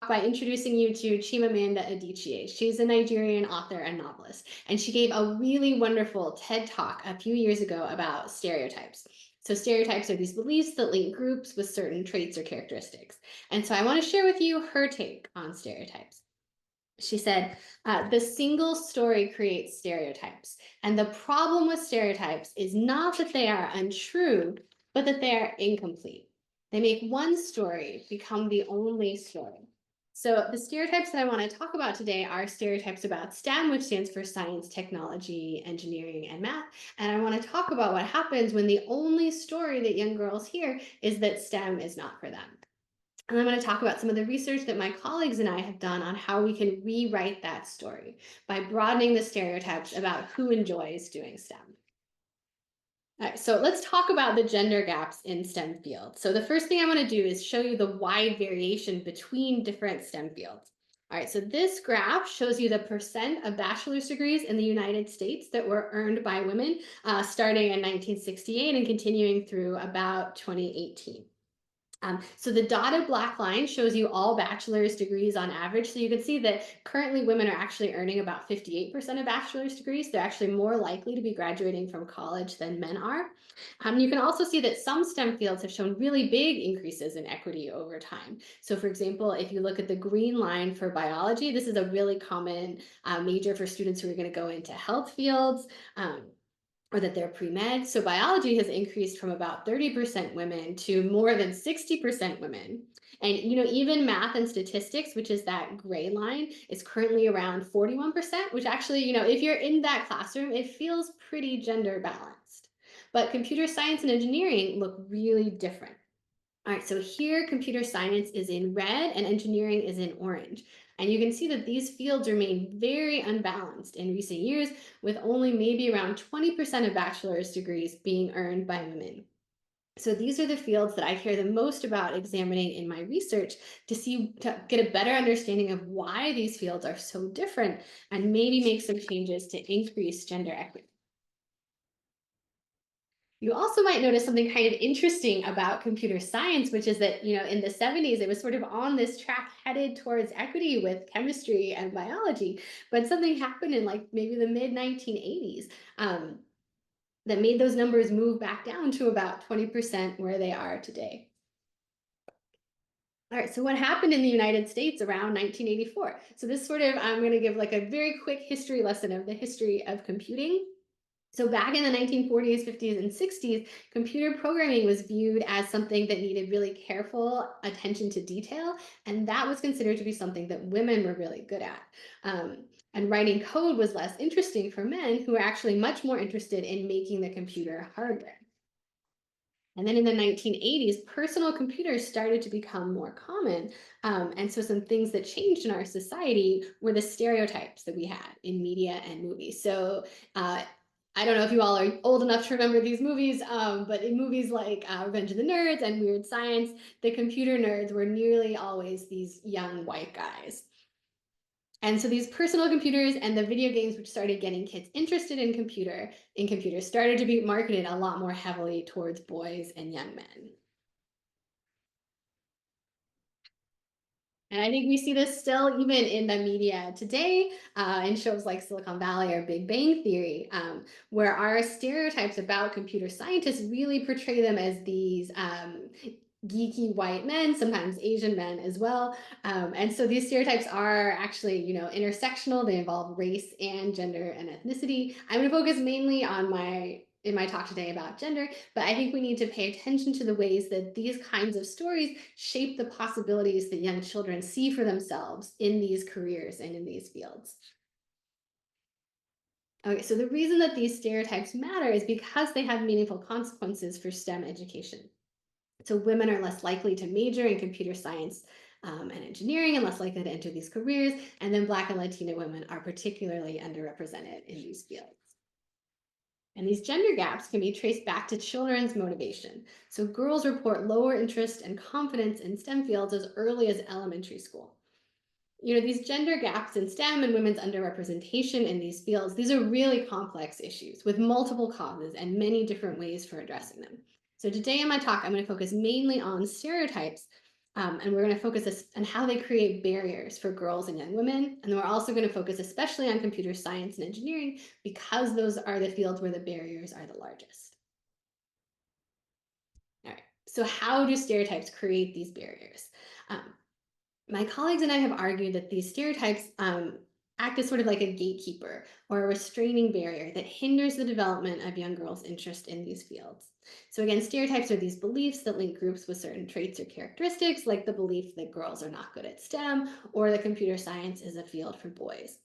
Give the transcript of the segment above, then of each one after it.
by introducing you to Chimamanda Adichie. She's a Nigerian author and novelist, and she gave a really wonderful TED Talk a few years ago about stereotypes. So stereotypes are these beliefs that link groups with certain traits or characteristics. And so I want to share with you her take on stereotypes. She said, the single story creates stereotypes. And the problem with stereotypes is not that they are untrue, but that they are incomplete. They make one story become the only story. So the stereotypes that I want to talk about today are stereotypes about STEM, which stands for science, technology, engineering, and math. And I want to talk about what happens when the only story that young girls hear is that STEM is not for them. And I'm going to talk about some of the research that my colleagues and I have done on how we can rewrite that story by broadening the stereotypes about who enjoys doing STEM. All right, so let's talk about the gender gaps in STEM fields. So the first thing I want to do is show you the wide variation between different STEM fields. All right, so this graph shows you the percent of bachelor's degrees in the United States that were earned by women starting in 1968 and continuing through about 2018. So the dotted black line shows you all bachelor's degrees on average. So you can see that currently women are actually earning about 58% of bachelor's degrees. They're actually more likely to be graduating from college than men are. You can also see that some STEM fields have shown really big increases in equity over time. So for example, if you look at the green line for biology, this is a really common major for students who are going to go into health fields. Or that they're pre-med. So biology has increased from about 30% women to more than 60% women. And even math and statistics, which is that gray line, is currently around 41%, which actually, if you're in that classroom, it feels pretty gender balanced. But computer science and engineering look really different. All right, so here computer science is in red and engineering is in orange. And you can see that these fields remain very unbalanced in recent years, with only maybe around 20% of bachelor's degrees being earned by women. So these are the fields that I care the most about examining in my research to get a better understanding of why these fields are so different and maybe make some changes to increase gender equity. You also might notice something kind of interesting about computer science, which is that, in the 70s, it was sort of on this track headed towards equity with chemistry and biology. But something happened in like maybe the mid 1980s that made those numbers move back down to about 20% where they are today. All right, so what happened in the United States around 1984? So this I'm going to give like a very quick history lesson of the history of computing. So back in the 1940s, 50s, and 60s, computer programming was viewed as something that needed really careful attention to detail, and that was considered to be something that women were really good at. And writing code was less interesting for men, who were actually much more interested in making the computer hardware. And then in the 1980s, personal computers started to become more common. And so some things that changed in our society were the stereotypes that we had in media and movies. So I don't know if you all are old enough to remember these movies, but in movies like Revenge of the Nerds and Weird Science, the computer nerds were nearly always these young white guys. And so these personal computers and the video games which started getting kids interested in computers started to be marketed a lot more heavily towards boys and young men. And I think we see this still even in the media today, in shows like Silicon Valley or Big Bang Theory, where our stereotypes about computer scientists really portray them as these geeky white men, sometimes Asian men as well. And so these stereotypes are actually, intersectional. They involve race and gender and ethnicity. I'm going to focus mainly on in my talk today about gender, but I think we need to pay attention to the ways that these kinds of stories shape the possibilities that young children see for themselves in these careers and in these fields. Okay, so the reason that these stereotypes matter is because they have meaningful consequences for STEM education. So women are less likely to major in computer science and engineering and less likely to enter these careers. And then Black and Latina women are particularly underrepresented in these fields. And these gender gaps can be traced back to children's motivation. So girls report lower interest and confidence in STEM fields as early as elementary school. These gender gaps in STEM and women's underrepresentation in these fields, these are really complex issues with multiple causes and many different ways for addressing them. So today in my talk, I'm going to focus mainly on stereotypes And we're going to focus on how they create barriers for girls and young women. And then we're also going to focus especially on computer science and engineering because those are the fields where the barriers are the largest. All right. So how do stereotypes create these barriers? Um, my colleagues and I have argued that these stereotypes act as sort of like a gatekeeper or a restraining barrier that hinders the development of young girls' interest in these fields. So, again, stereotypes are these beliefs that link groups with certain traits or characteristics, like the belief that girls are not good at STEM or that computer science is a field for boys.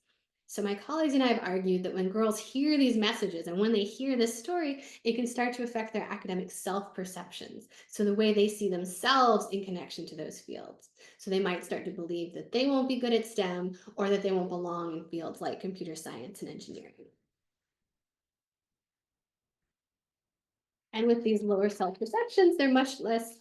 So, my colleagues and I have argued that when girls hear these messages and when they hear this story, it can start to affect their academic self perceptions. So, the way they see themselves in connection to those fields. So, they might start to believe that they won't be good at STEM or that they won't belong in fields like computer science and engineering. And with these lower self perceptions, they're much less,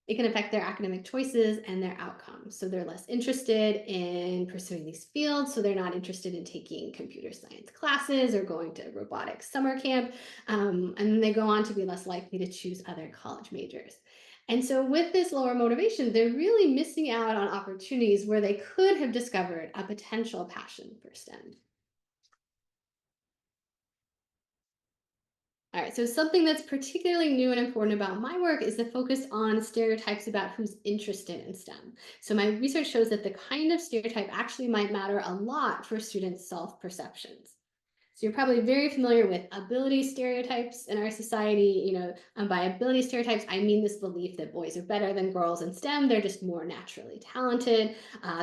it can affect their academic choices and their outcomes. So they're less interested in pursuing these fields. So they're not interested in taking computer science classes or going to robotics summer camp. And then they go on to be less likely to choose other college majors. And so, with this lower motivation, they're really missing out on opportunities where they could have discovered a potential passion for STEM. All right, so something that's particularly new and important about my work is the focus on stereotypes about who's interested in STEM. So my research shows that the kind of stereotype actually might matter a lot for students' self-perceptions. So you're probably very familiar with ability stereotypes in our society. By ability stereotypes, I mean this belief that boys are better than girls in STEM. They're just more naturally talented.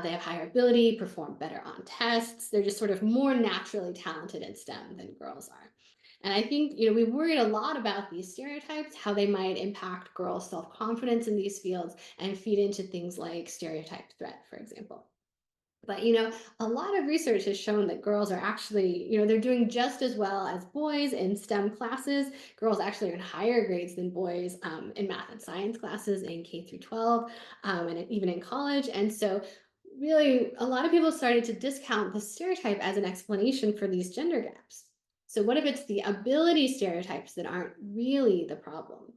They have higher ability, perform better on tests. They're just sort of more naturally talented in STEM than girls are. And I think, we worried a lot about these stereotypes, how they might impact girls' self-confidence in these fields and feed into things like stereotype threat, for example. But a lot of research has shown that girls are actually, they're doing just as well as boys in STEM classes. Girls actually earn higher grades than boys in math and science classes in K through 12, and even in college. And so, really, a lot of people started to discount the stereotype as an explanation for these gender gaps. So, what if it's the ability stereotypes that aren't really the problem?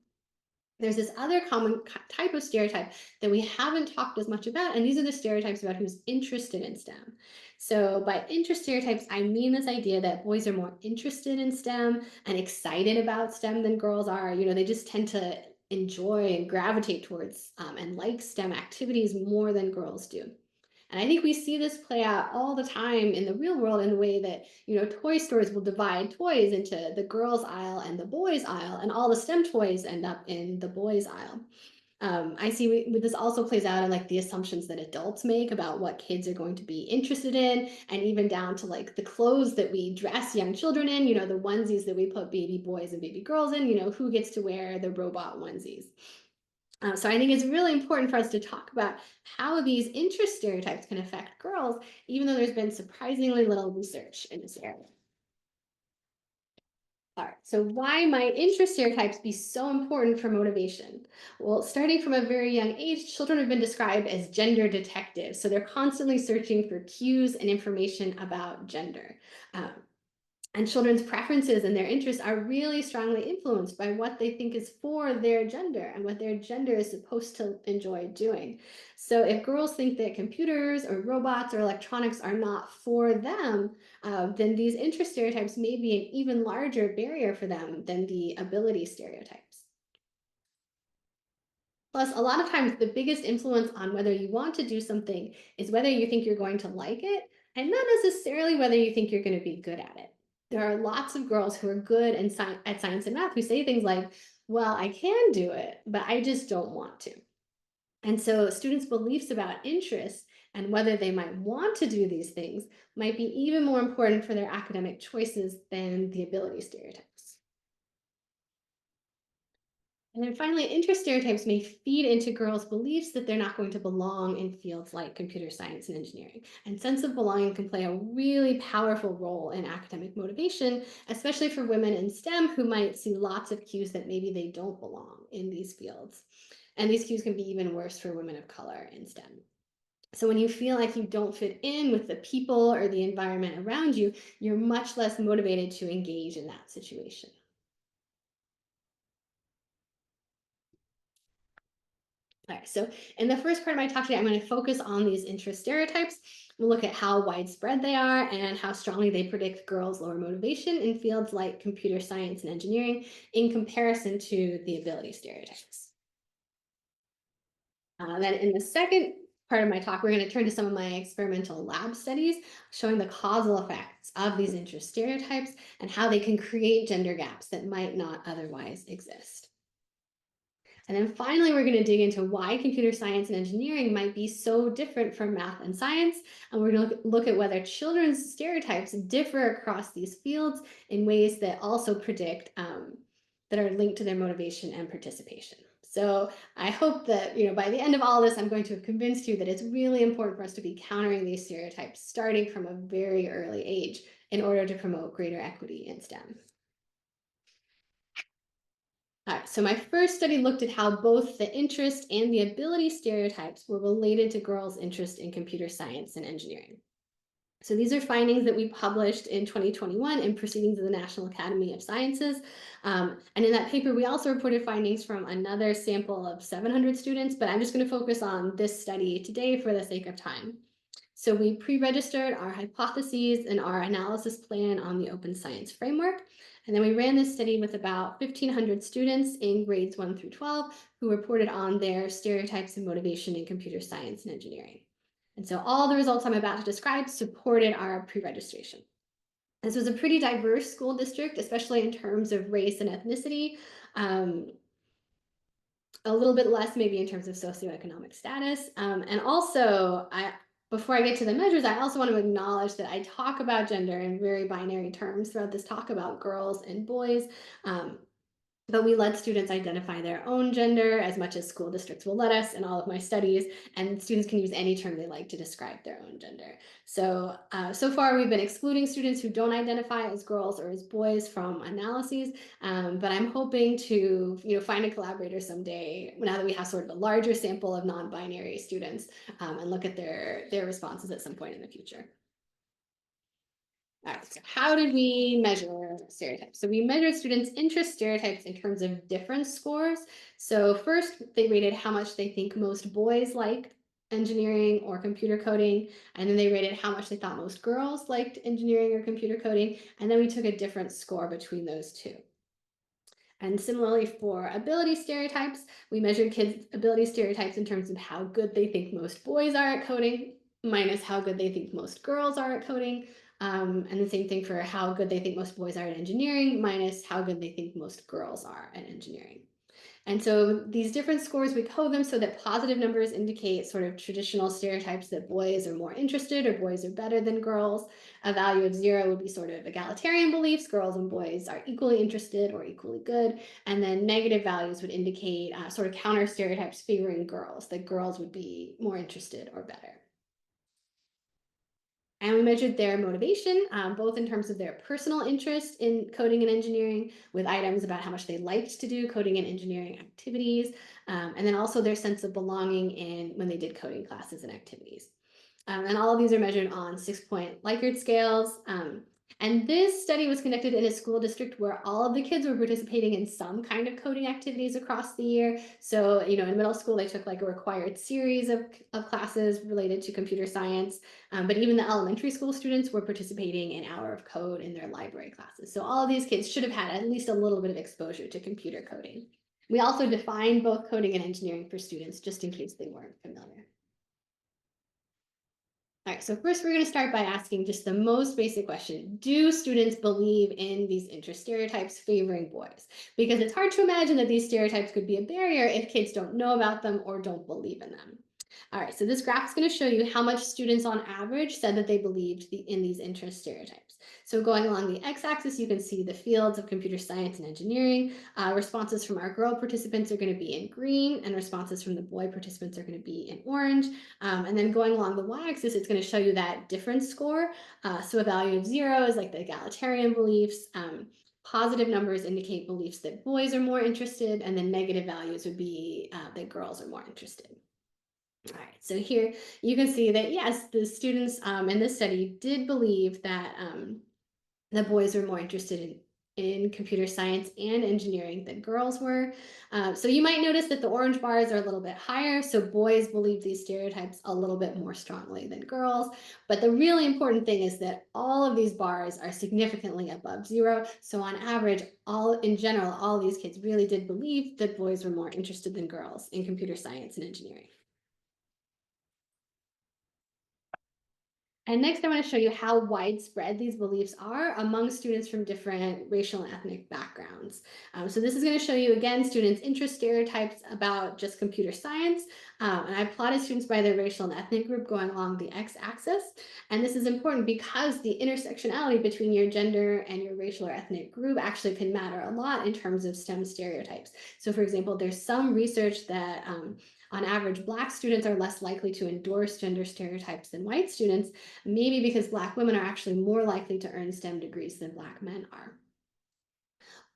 There's this other common type of stereotype that we haven't talked as much about, and these are the stereotypes about who's interested in STEM. So, by interest stereotypes, I mean this idea that boys are more interested in STEM and excited about STEM than girls are. They just tend to enjoy and gravitate towards and like STEM activities more than girls do. And I think we see this play out all the time in the real world in the way that, toy stores will divide toys into the girls' aisle and the boys' aisle, and all the STEM toys end up in the boys' aisle. I see this also plays out in like the assumptions that adults make about what kids are going to be interested in, and even down to like the clothes that we dress young children in, the onesies that we put baby boys and baby girls in, who gets to wear the robot onesies. So I think it's really important for us to talk about how these interest stereotypes can affect girls, even though there's been surprisingly little research in this area. All right, so why might interest stereotypes be so important for motivation? Well, starting from a very young age, children have been described as gender detectives. So they're constantly searching for cues and information about gender. Um, And children's preferences and their interests are really strongly influenced by what they think is for their gender and what their gender is supposed to enjoy doing. So, if girls think that computers or robots or electronics are not for them, then these interest stereotypes may be an even larger barrier for them than the ability stereotypes. Plus, a lot of times the biggest influence on whether you want to do something is whether you think you're going to like it, and not necessarily whether you think you're going to be good at it. There are lots of girls who are good at science and math who say things like, well, I can do it, but I just don't want to. And so students' beliefs about interests and whether they might want to do these things might be even more important for their academic choices than the ability stereotypes. And then finally, interest stereotypes may feed into girls' beliefs that they're not going to belong in fields like computer science and engineering. And sense of belonging can play a really powerful role in academic motivation, especially for women in STEM who might see lots of cues that maybe they don't belong in these fields. And these cues can be even worse for women of color in STEM. So when you feel like you don't fit in with the people or the environment around you, you're much less motivated to engage in that situation. All right, so in the first part of my talk today, I'm going to focus on these interest stereotypes. We'll look at how widespread they are and how strongly they predict girls' lower motivation in fields like computer science and engineering in comparison to the ability stereotypes. Then in the second part of my talk, we're going to turn to some of my experimental lab studies showing the causal effects of these interest stereotypes and how they can create gender gaps that might not otherwise exist. And then finally, we're going to dig into why computer science and engineering might be so different from math and science. And we're going to look at whether children's stereotypes differ across these fields in ways that also predict that are linked to their motivation and participation. So I hope that, by the end of all this, I'm going to have convinced you that it's really important for us to be countering these stereotypes starting from a very early age in order to promote greater equity in STEM. All right, so my first study looked at how both the interest and the ability stereotypes were related to girls' interest in computer science and engineering. So these are findings that we published in 2021 in Proceedings of the National Academy of Sciences. And in that paper, we also reported findings from another sample of 700 students, but I'm just going to focus on this study today for the sake of time. So we pre-registered our hypotheses and our analysis plan on the Open Science Framework. And then we ran this study with about 1,500 students in grades 1 through 12 who reported on their stereotypes and motivation in computer science and engineering. And so all the results I'm about to describe supported our pre-registration. This was a pretty diverse school district, especially in terms of race and ethnicity. A little bit less maybe in terms of socioeconomic status. And also, before I get to the measures, I also want to acknowledge that I talk about gender in very binary terms throughout this talk about girls and boys. But we let students identify their own gender as much as school districts will let us in all of my studies, and students can use any term they like to describe their own gender. So, so far we've been excluding students who don't identify as girls or as boys from analyses, but I'm hoping to find a collaborator someday now that we have sort of a larger sample of non-binary students and look at their responses at some point in the future. All right, so how did we measure stereotypes? So we measured students' interest stereotypes in terms of difference scores. So first, they rated how much they think most boys like engineering or computer coding, and then they rated how much they thought most girls liked engineering or computer coding, and then we took a difference score between those two. And similarly for ability stereotypes, we measured kids' ability stereotypes in terms of how good they think most boys are at coding, minus how good they think most girls are at coding. And the same thing for how good they think most boys are at engineering, minus how good they think most girls are at engineering. And so these different scores, we code them so that positive numbers indicate sort of traditional stereotypes that boys are more interested or boys are better than girls. A value of 0 would be sort of egalitarian beliefs, girls and boys are equally interested or equally good. And then negative values would indicate sort of counter stereotypes favoring girls, that girls would be more interested or better. And we measured their motivation, both in terms of their personal interest in coding and engineering, with items about how much they liked to do coding and engineering activities, and then also their sense of belonging when they did coding classes and activities. And all of these are measured on 6-point Likert scales. And this study was conducted in a school district where all of the kids were participating in some kind of coding activities across the year. So, in middle school, they took like a required series of classes related to computer science. But even the elementary school students were participating in Hour of Code in their library classes. So all of these kids should have had at least a little bit of exposure to computer coding. We also defined both coding and engineering for students, just in case they weren't familiar. All right, so first we're going to start by asking just the most basic question. Do students believe in these interest stereotypes favoring boys? Because it's hard to imagine that these stereotypes could be a barrier if kids don't know about them or don't believe in them. All right, so this graph is going to show you how much students on average said that they believed in these interest stereotypes. So going along the x-axis, you can see the fields of computer science and engineering. Responses from our girl participants are going to be in green, and responses from the boy participants are going to be in orange. And then going along the y-axis, it's going to show you that difference score. So a value of 0 is like the egalitarian beliefs. Positive numbers indicate beliefs that boys are more interested, and then negative values would be that girls are more interested. All right, so here you can see that, yes, the students in this study did believe that the boys were more interested in computer science and engineering than girls were. So you might notice that the orange bars are a little bit higher. So boys believe these stereotypes a little bit more strongly than girls. But the really important thing is that all of these bars are significantly above zero. So on average, all in general, all of these kids really did believe that boys were more interested than girls in computer science and engineering. And next, I want to show you how widespread these beliefs are among students from different racial and ethnic backgrounds. So this is going to show you, again, students' interest stereotypes about just computer science. And I plotted students by their racial and ethnic group going along the x-axis. And this is important because the intersectionality between your gender and your racial or ethnic group actually can matter a lot in terms of STEM stereotypes. So for example, there's some research that on average, Black students are less likely to endorse gender stereotypes than white students, maybe because Black women are actually more likely to earn STEM degrees than Black men are.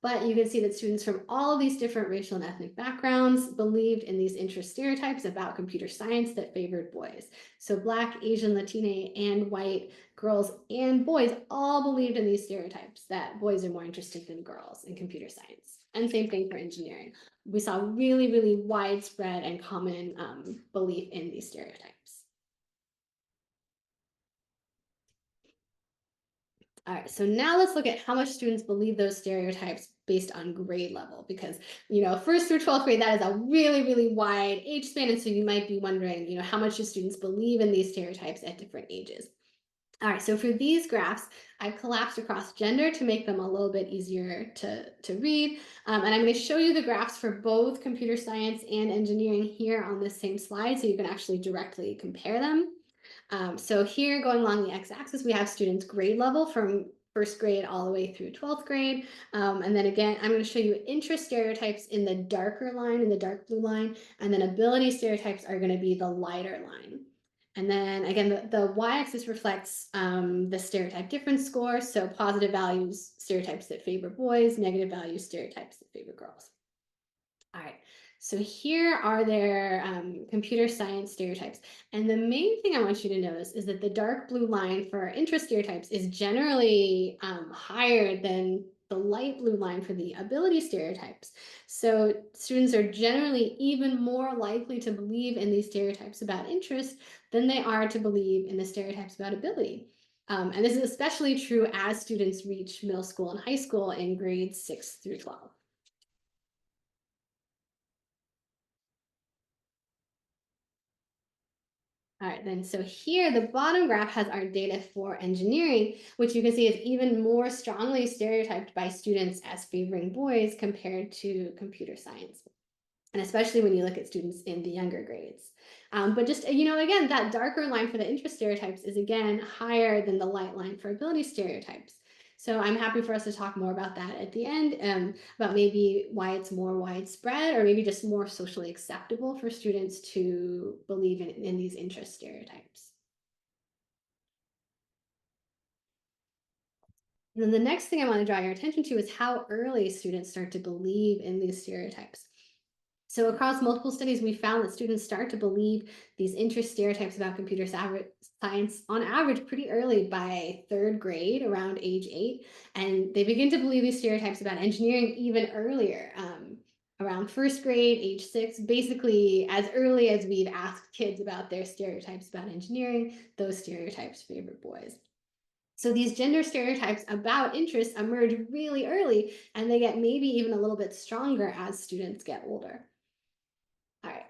But you can see that students from all of these different racial and ethnic backgrounds believed in these interest stereotypes about computer science that favored boys. So Black, Asian, Latina, and white girls and boys all believed in these stereotypes that boys are more interested than girls in computer science. And same thing for engineering. We saw really, really widespread and common belief in these stereotypes. All right, so now let's look at how much students believe those stereotypes based on grade level, because, first through 12th grade, that is a really, really wide age span. And so you might be wondering, how much do students believe in these stereotypes at different ages? All right, so for these graphs, I've collapsed across gender to make them a little bit easier to read. And I'm going to show you the graphs for both computer science and engineering here on this same slide, so you can actually directly compare them. So here, going along the x-axis, we have students' grade level from first grade all the way through 12th grade. And then again, I'm going to show you interest stereotypes in the darker line, in the dark blue line, and then ability stereotypes are going to be the lighter line. And then again, the y-axis reflects the stereotype difference score. So positive values, stereotypes that favor boys, negative values, stereotypes that favor girls. All right, so here are their computer science stereotypes. And the main thing I want you to notice is that the dark blue line for interest stereotypes is generally higher than the light blue line for the ability stereotypes. So students are generally even more likely to believe in these stereotypes about interest than they are to believe in the stereotypes about ability. And this is especially true as students reach middle school and high school in grades 6 through 12. All right, then, so here the bottom graph has our data for engineering, which you can see is even more strongly stereotyped by students as favoring boys compared to computer science. And especially when you look at students in the younger grades. But just, again, that darker line for the interest stereotypes is again higher than the light line for ability stereotypes. So I'm happy for us to talk more about that at the end, about maybe why it's more widespread or maybe just more socially acceptable for students to believe in these interest stereotypes. And then the next thing I want to draw your attention to is how early students start to believe in these stereotypes. So across multiple studies, we found that students start to believe these interest stereotypes about computer science on average pretty early, by third grade, around age 8. And they begin to believe these stereotypes about engineering even earlier, around first grade, age 6, basically as early as we've asked kids about their stereotypes about engineering, those stereotypes favor boys. So these gender stereotypes about interests emerge really early, and they get maybe even a little bit stronger as students get older. All right.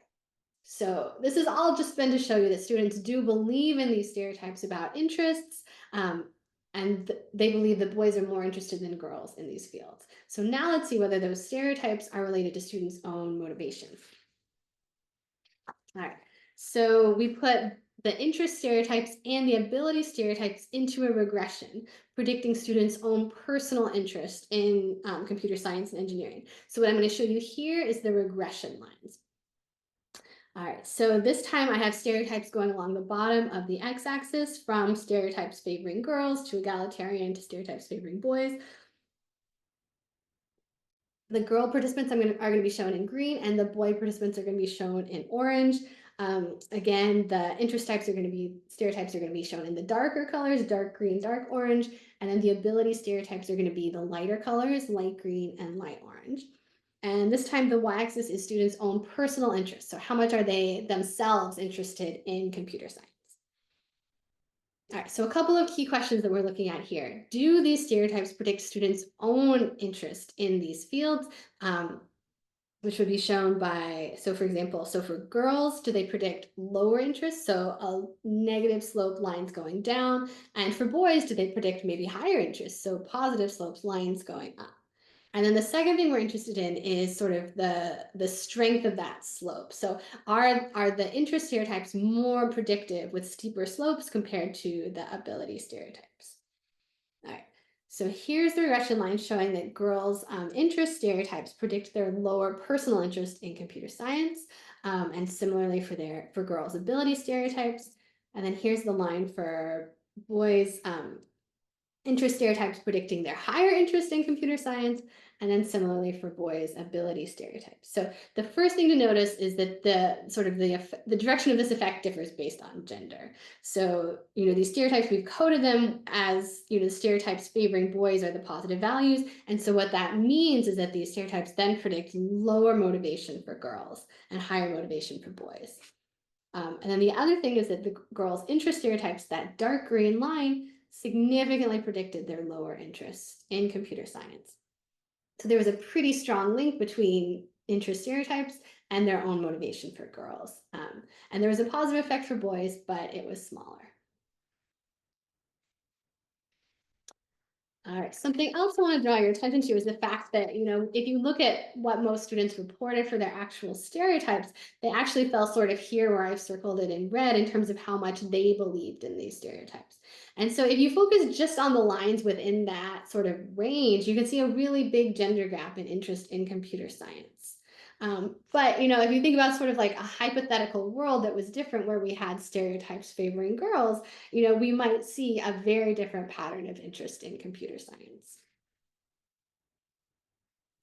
So this has all just been to show you that students do believe in these stereotypes about interests, and they believe that boys are more interested than girls in these fields. So now let's see whether those stereotypes are related to students' own motivations. All right. So we put the interest stereotypes and the ability stereotypes into a regression, predicting students' own personal interest in computer science and engineering. So what I'm going to show you here is the regression lines. All right, so this time I have stereotypes going along the bottom of the x-axis, from stereotypes favoring girls to egalitarian to stereotypes favoring boys. The girl participants are going to be shown in green, and the boy participants are going to be shown in orange. Again, the stereotypes are going to be shown in the darker colors, dark green, dark orange, and then the ability stereotypes are going to be the lighter colors, light green and light orange. And this time the y-axis is students' own personal interests. So how much are they themselves interested in computer science? All right, so a couple of key questions that we're looking at here. Do these stereotypes predict students' own interest in these fields? Which would be shown by, so for example, so for girls, do they predict lower interest? So a negative slope lines going down. And for boys, do they predict maybe higher interest? So positive slopes lines going up. And then the second thing we're interested in is sort of the strength of that slope. So are the interest stereotypes more predictive with steeper slopes compared to the ability stereotypes? All right. So here's the regression line showing that girls' interest stereotypes predict their lower personal interest in computer science, and similarly for girls' ability stereotypes. And then here's the line for boys' interest stereotypes predicting their higher interest in computer science, and then similarly for boys' ability stereotypes. So the first thing to notice is that the direction of this effect differs based on gender. So, these stereotypes, we've coded them as, the stereotypes favoring boys are the positive values. And so what that means is that these stereotypes then predict lower motivation for girls and higher motivation for boys. And then the other thing is that the girls' interest stereotypes, that dark green line, significantly predicted their lower interest in computer science. So there was a pretty strong link between interest stereotypes and their own motivation for girls. And there was a positive effect for boys, but it was smaller. All right, something else I want to draw your attention to is the fact that, if you look at what most students reported for their actual stereotypes, they actually fell sort of here where I've circled it in red in terms of how much they believed in these stereotypes. And so if you focus just on the lines within that sort of range, you can see a really big gender gap in interest in computer science. But if you think about sort of like a hypothetical world that was different where we had stereotypes favoring girls, we might see a very different pattern of interest in computer science.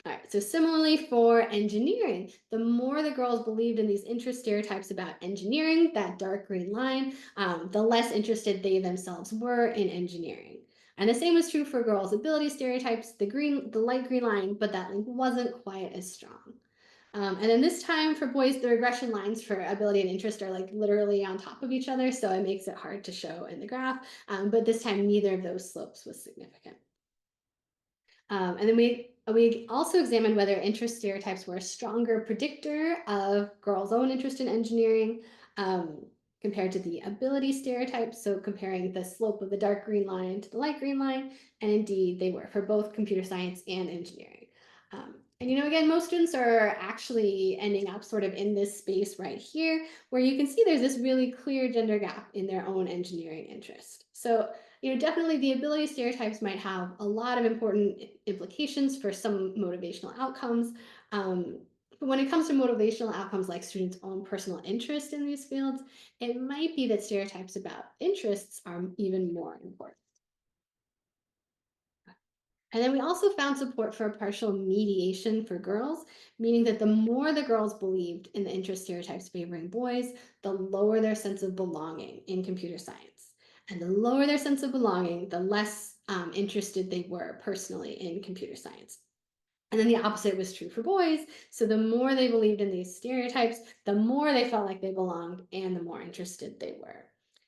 All right, so similarly for engineering, the more the girls believed in these interest stereotypes about engineering, that dark green line, the less interested they themselves were in engineering. And the same was true for girls' ability stereotypes, the light green line, but that link wasn't quite as strong. And then this time for boys, the regression lines for ability and interest are like literally on top of each other, so it makes it hard to show in the graph. But this time, neither of those slopes was significant. And then we also examined whether interest stereotypes were a stronger predictor of girls' own interest in engineering compared to the ability stereotypes. So comparing the slope of the dark green line to the light green line, and indeed they were for both computer science and engineering. And again, most students are actually ending up sort of in this space right here, where you can see there's this really clear gender gap in their own engineering interest. So definitely the ability stereotypes might have a lot of important implications for some motivational outcomes. But when it comes to motivational outcomes like students' own personal interest in these fields, it might be that stereotypes about interests are even more important. And then we also found support for a partial mediation for girls, meaning that the more the girls believed in the interest stereotypes favoring boys, the lower their sense of belonging in computer science. And the lower their sense of belonging, the less interested they were personally in computer science. And then the opposite was true for boys. So the more they believed in these stereotypes, the more they felt like they belonged and the more interested they were.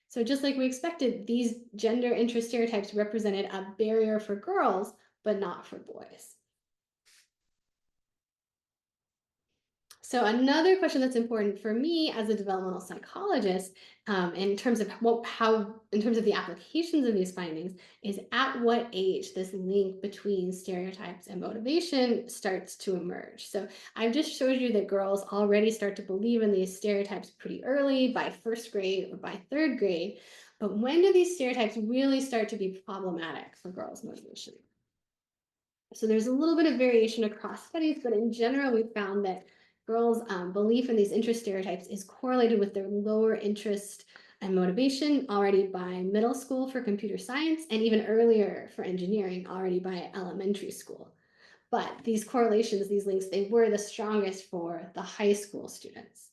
So just like we expected, these gender interest stereotypes represented a barrier for girls, but not for boys. So another question that's important for me as a developmental psychologist, in terms of the applications of these findings, is at what age this link between stereotypes and motivation starts to emerge. So I've just showed you that girls already start to believe in these stereotypes pretty early, by first grade or by third grade. But when do these stereotypes really start to be problematic for girls' motivation? So there's a little bit of variation across studies, but in general, we've found that girls' belief in these interest stereotypes is correlated with their lower interest and motivation already by middle school for computer science, and even earlier for engineering already by elementary school. But these correlations, these links, they were the strongest for the high school students.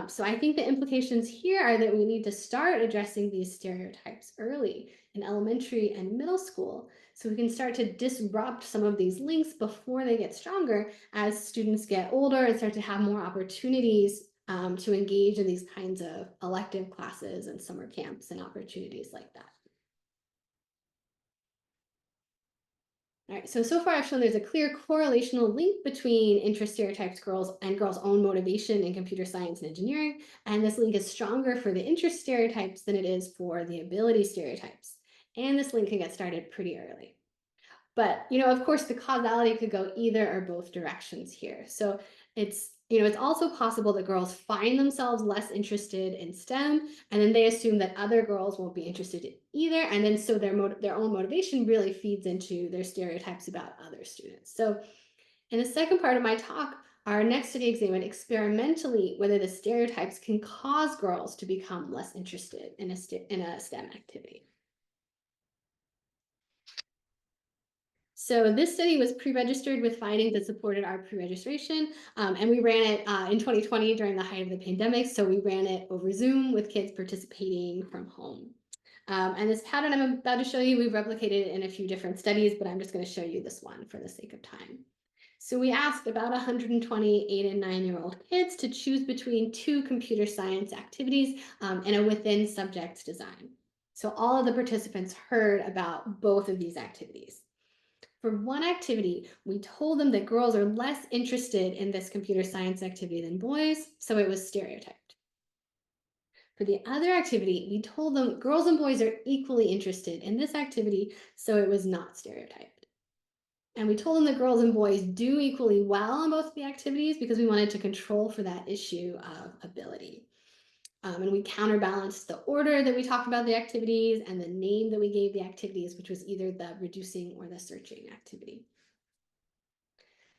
So I think the implications here are that we need to start addressing these stereotypes early in elementary and middle school so we can start to disrupt some of these links before they get stronger as students get older and start to have more opportunities to engage in these kinds of elective classes and summer camps and opportunities like that. All right, so far I've shown there's a clear correlational link between interest stereotypes girls and girls' own motivation in computer science and engineering, and this link is stronger for the interest stereotypes than it is for the ability stereotypes. And this link can get started pretty early. But, of course, the causality could go either or both directions here. So it's also possible that girls find themselves less interested in STEM, and then they assume that other girls won't be interested in either, and then so their own motivation really feeds into their stereotypes about other students. So in the second part of my talk, our next study examined experimentally whether the stereotypes can cause girls to become less interested in a STEM activity. So this study was pre-registered with findings that supported our pre-registration, and we ran it in 2020 during the height of the pandemic. So we ran it over Zoom with kids participating from home. And this pattern I'm about to show you, we've replicated it in a few different studies, but I'm just going to show you this one for the sake of time. So we asked about 120 8 and 9-year-old kids to choose between two computer science activities in a within subject design. So all of the participants heard about both of these activities. For one activity, we told them that girls are less interested in this computer science activity than boys, so it was stereotyped. For the other activity, we told them girls and boys are equally interested in this activity, so it was not stereotyped. And we told them that girls and boys do equally well in both of the activities because we wanted to control for that issue of ability. And we counterbalanced the order that we talked about the activities and the name that we gave the activities, which was either the reducing or the searching activity.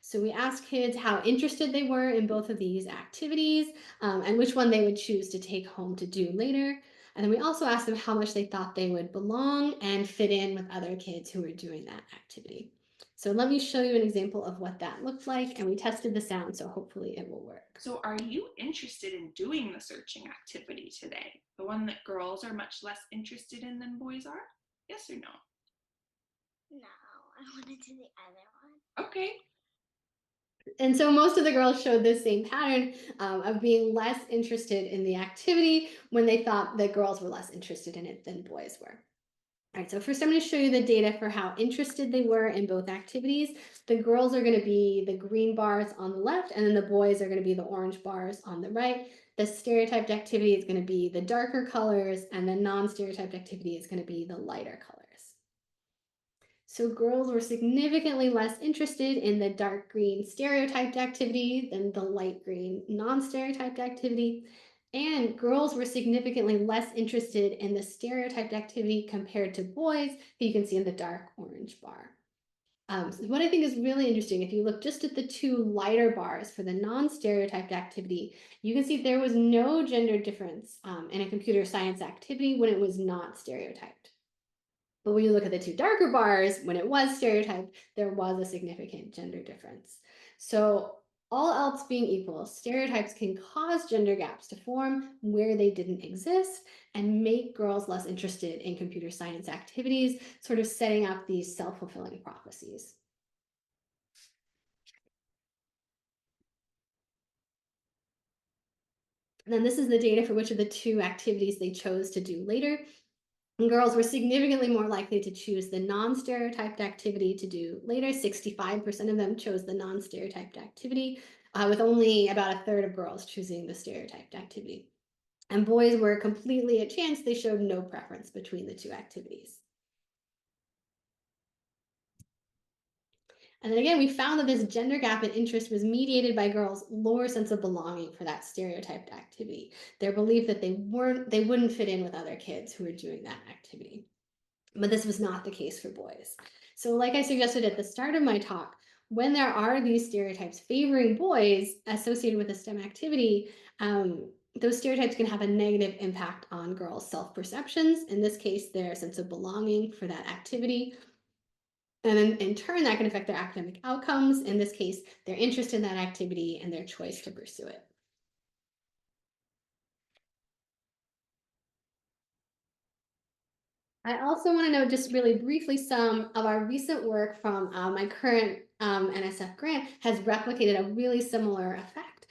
So we asked kids how interested they were in both of these activities and which one they would choose to take home to do later. And then we also asked them how much they thought they would belong and fit in with other kids who were doing that activity. So let me show you an example of what that looked like. And we tested the sound, so hopefully it will work. So are you interested in doing the searching activity today? The one that girls are much less interested in than boys are? Yes or no? No, I want to do the other one. Okay. And so most of the girls showed this same pattern of being less interested in the activity when they thought that girls were less interested in it than boys were. All right, so first I'm going to show you the data for how interested they were in both activities. The girls are going to be the green bars on the left, and then the boys are going to be the orange bars on the right. The stereotyped activity is going to be the darker colors, and the non-stereotyped activity is going to be the lighter colors. So girls were significantly less interested in the dark green stereotyped activity than the light green non-stereotyped activity. And girls were significantly less interested in the stereotyped activity compared to boys, who you can see in the dark orange bar. So what I think is really interesting, if you look just at the two lighter bars for the non-stereotyped activity, you can see there was no gender difference in a computer science activity when it was not stereotyped. But when you look at the two darker bars, when it was stereotyped, there was a significant gender difference. So all else being equal, stereotypes can cause gender gaps to form where they didn't exist and make girls less interested in computer science activities, sort of setting up these self-fulfilling prophecies. And then this is the data for which of the two activities they chose to do later. And girls were significantly more likely to choose the non-stereotyped activity to do later. 65% of them chose the non-stereotyped activity, with only about a third of girls choosing the stereotyped activity. And boys were completely at chance. They showed no preference between the two activities. And then again, we found that this gender gap in interest was mediated by girls' lower sense of belonging for that stereotyped activity. Their belief that they wouldn't fit in with other kids who were doing that activity. But this was not the case for boys. So like I suggested at the start of my talk, when there are these stereotypes favoring boys associated with a STEM activity, those stereotypes can have a negative impact on girls' self-perceptions, in this case, their sense of belonging for that activity. And then in turn, that can affect their academic outcomes, in this case, their interest in that activity and their choice to pursue it. I also want to note just really briefly some of our recent work from my current NSF grant has replicated a really similar effect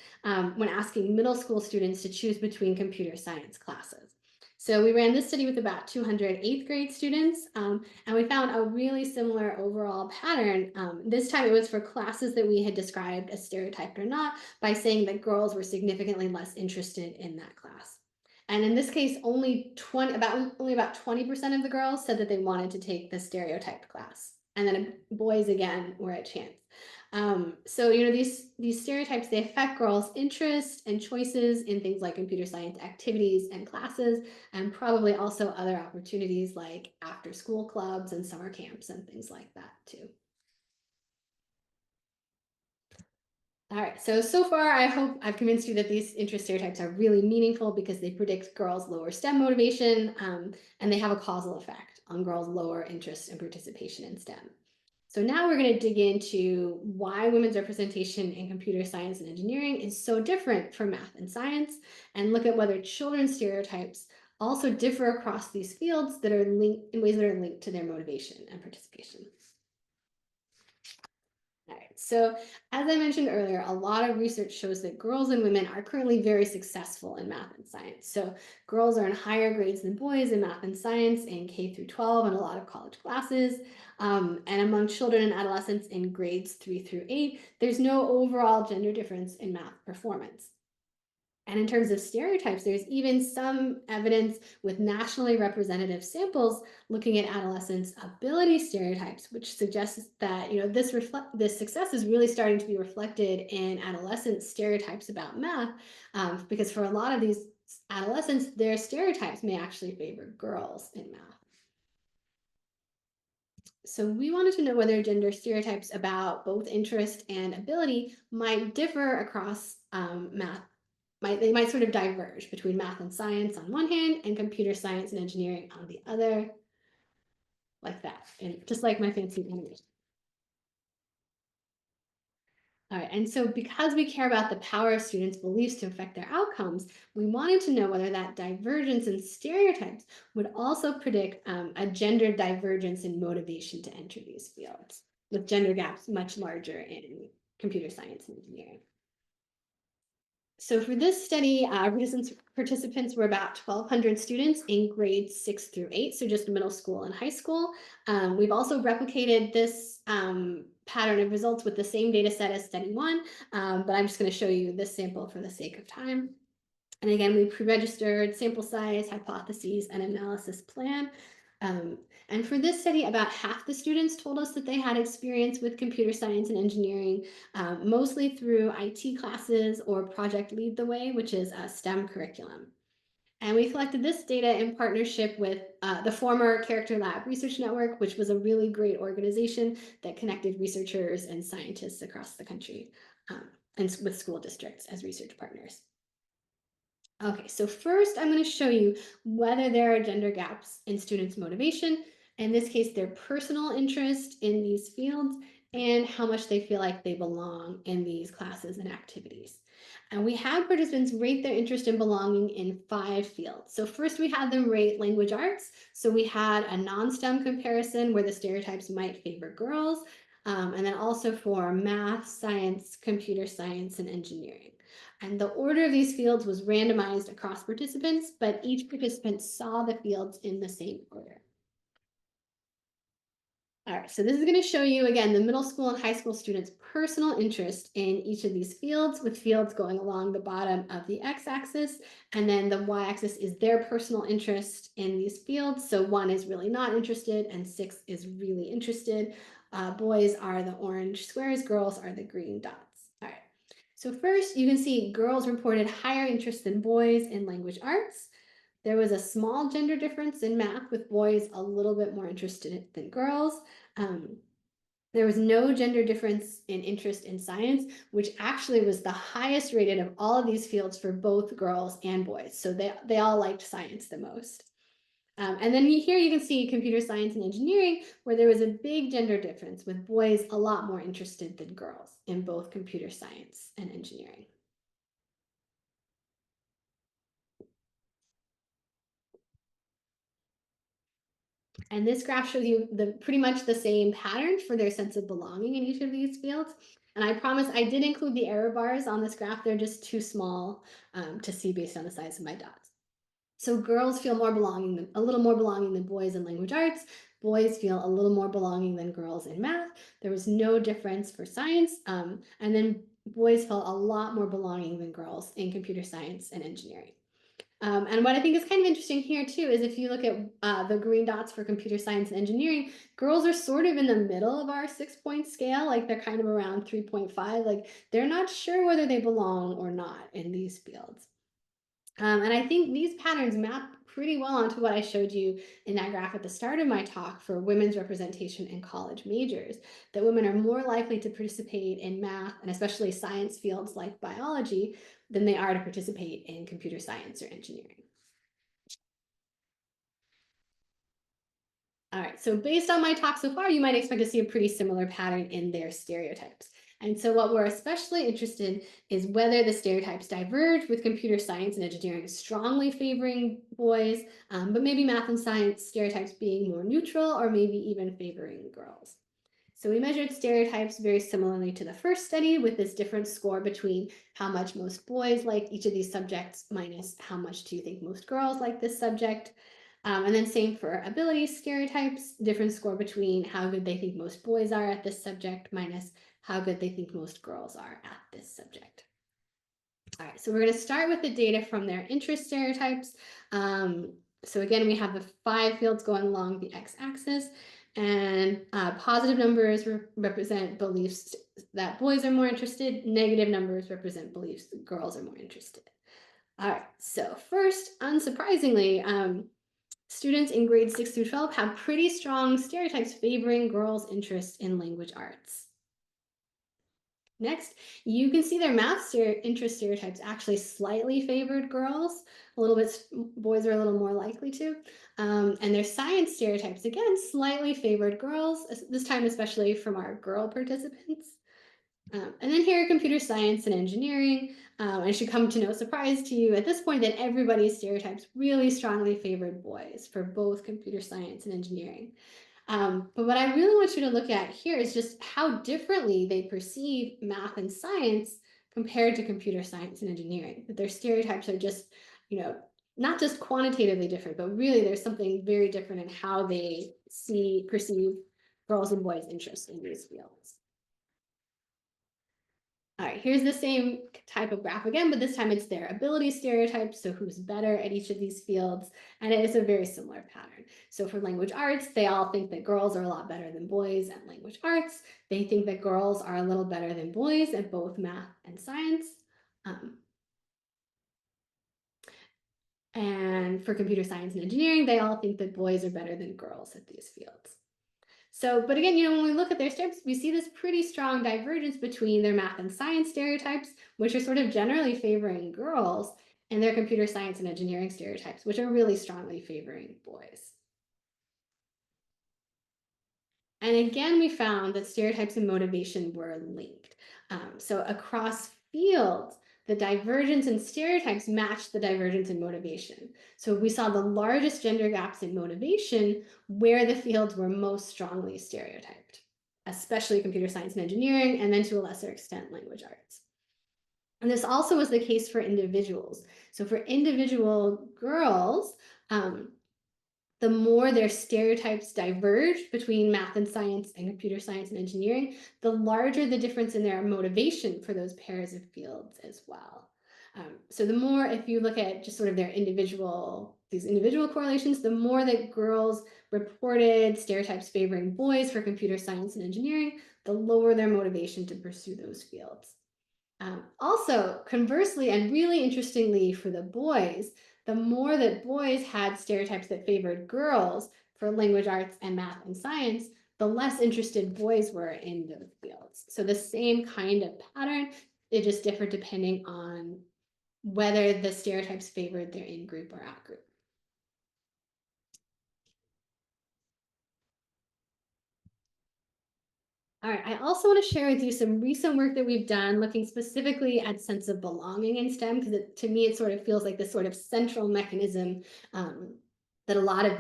when asking middle school students to choose between computer science classes. So we ran this study with about 200 eighth grade students, and we found a really similar overall pattern. This time it was for classes that we had described as stereotyped or not, by saying that girls were significantly less interested in that class. And in this case, only about 20% of the girls said that they wanted to take the stereotyped class. And then boys again were at chance. So these stereotypes, they affect girls' interest and choices in things like computer science activities and classes, and probably also other opportunities like after school clubs and summer camps and things like that too. All right, so far I hope I've convinced you that these interest stereotypes are really meaningful because they predict girls' lower STEM motivation, and they have a causal effect on girls' lower interest and participation in STEM. So now we're going to dig into why women's representation in computer science and engineering is so different from math and science, and look at whether children's stereotypes also differ across these fields that are linked in ways that are linked to their motivation and participation. All right, so as I mentioned earlier, a lot of research shows that girls and women are currently very successful in math and science. So girls are in higher grades than boys in math and science in K through 12 and a lot of college classes. And among children and adolescents in grades 3 through 8, there's no overall gender difference in math performance. And in terms of stereotypes, there's even some evidence with nationally representative samples looking at adolescents' ability stereotypes, which suggests that this success is really starting to be reflected in adolescent stereotypes about math, because for a lot of these adolescents, their stereotypes may actually favor girls in math. So we wanted to know whether gender stereotypes about both interest and ability might differ across math. They might sort of diverge between math and science on one hand and computer science and engineering on the other, like that, and just like my fancy animation. All right, and so because we care about the power of students' beliefs to affect their outcomes, we wanted to know whether that divergence in stereotypes would also predict a gender divergence in motivation to enter these fields, with gender gaps much larger in computer science and engineering. So for this study, participants were about 1,200 students in grades 6 through 8, so just middle school and high school. We've also replicated this pattern of results with the same data set as study 1, but I'm just going to show you this sample for the sake of time. And again, we pre-registered sample size, hypotheses, and analysis plan. And for this study, about half the students told us that they had experience with computer science and engineering, mostly through IT classes or Project Lead the Way, which is a STEM curriculum. And we collected this data in partnership with the former Character Lab Research Network, which was a really great organization that connected researchers and scientists across the country, and with school districts as research partners. Okay, so first I'm going to show you whether there are gender gaps in students' motivation, in this case, their personal interest in these fields, and how much they feel like they belong in these classes and activities. And we had participants rate their interest in belonging in 5 fields. So first we had them rate language arts. So we had a non-STEM comparison where the stereotypes might favor girls, and then also for math, science, computer science, and engineering. And the order of these fields was randomized across participants, but each participant saw the fields in the same order. All right, so this is going to show you, again, the middle school and high school students' personal interest in each of these fields, with fields going along the bottom of the x-axis, and then the y-axis is their personal interest in these fields. So 1 is really not interested, and 6 is really interested. Boys are the orange squares, girls are the green dots. All right. So first, you can see girls reported higher interest than boys in language arts. There was a small gender difference in math, with boys a little bit more interested than girls. There was no gender difference in interest in science, which actually was the highest rated of all of these fields for both girls and boys. So they all liked science the most. And then here you can see computer science and engineering, where there was a big gender difference, with boys a lot more interested than girls in both computer science and engineering. And this graph shows you pretty much the same pattern for their sense of belonging in each of these fields. And I promise I did include the error bars on this graph. They're just too small to see based on the size of my dots. So girls feel a little more belonging than boys in language arts. Boys feel a little more belonging than girls in math. There was no difference for science. And then boys felt a lot more belonging than girls in computer science and engineering. And what I think is kind of interesting here too is if you look at the green dots for computer science and engineering, girls are sort of in the middle of our 6-point scale, like they're kind of around 3.5. Like they're not sure whether they belong or not in these fields. And I think these patterns map pretty well onto what I showed you in that graph at the start of my talk for women's representation in college majors, that women are more likely to participate in math and especially science fields like biology than they are to participate in computer science or engineering. All right, so based on my talk so far, you might expect to see a pretty similar pattern in their stereotypes. And so what we're especially interested in is whether the stereotypes diverge, with computer science and engineering strongly favoring boys, but maybe math and science stereotypes being more neutral or maybe even favoring girls. So we measured stereotypes very similarly to the first study, with this different score between how much most boys like each of these subjects minus how much do you think most girls like this subject. And then same for ability stereotypes, different score between how good they think most boys are at this subject minus how good they think most girls are at this subject. All right, so we're going to start with the data from their interest stereotypes. So again, we have the 5 fields going along the x-axis, and positive numbers represent beliefs that boys are more interested. Negative numbers represent beliefs that girls are more interested. All right, so first, unsurprisingly, students in grades 6 through 12 have pretty strong stereotypes favoring girls' interest in language arts. Next, you can see their math interest stereotypes actually slightly favored girls. A little bit, boys are a little more likely to. And their science stereotypes, again, slightly favored girls, this time especially from our girl participants. And then here are computer science and engineering. It should come to no surprise to you at this point that everybody's stereotypes really strongly favored boys for both computer science and engineering. But what I really want you to look at here is just how differently they perceive math and science compared to computer science and engineering. That their stereotypes are just, not just quantitatively different, but really there's something very different in how they perceive girls and boys' interest in these fields. All right, here's the same type of graph again, but this time it's their ability stereotypes, so who's better at each of these fields, and it is a very similar pattern. So for language arts, they all think that girls are a lot better than boys at language arts. They think that girls are a little better than boys at both math and science. And for computer science and engineering, they all think that boys are better than girls at these fields. So, but again, when we look at their stereotypes, we see this pretty strong divergence between their math and science stereotypes, which are sort of generally favoring girls, and their computer science and engineering stereotypes, which are really strongly favoring boys. And again, we found that stereotypes and motivation were linked. So across fields, the divergence in stereotypes matched the divergence in motivation. So we saw the largest gender gaps in motivation where the fields were most strongly stereotyped, especially computer science and engineering, and then to a lesser extent, language arts. And this also was the case for individuals. So for individual girls, the more their stereotypes diverged between math and science and computer science and engineering, the larger the difference in their motivation for those pairs of fields as well. So the more, if you look at just sort of these individual correlations, the more that girls reported stereotypes favoring boys for computer science and engineering, the lower their motivation to pursue those fields. Also, conversely, and really interestingly for the boys, the more that boys had stereotypes that favored girls for language arts and math and science, the less interested boys were in those fields. So the same kind of pattern, it just differed depending on whether the stereotypes favored their in-group or out-group. All right, I also want to share with you some recent work that we've done looking specifically at sense of belonging in STEM, because to me, it sort of feels like this sort of central mechanism that a lot of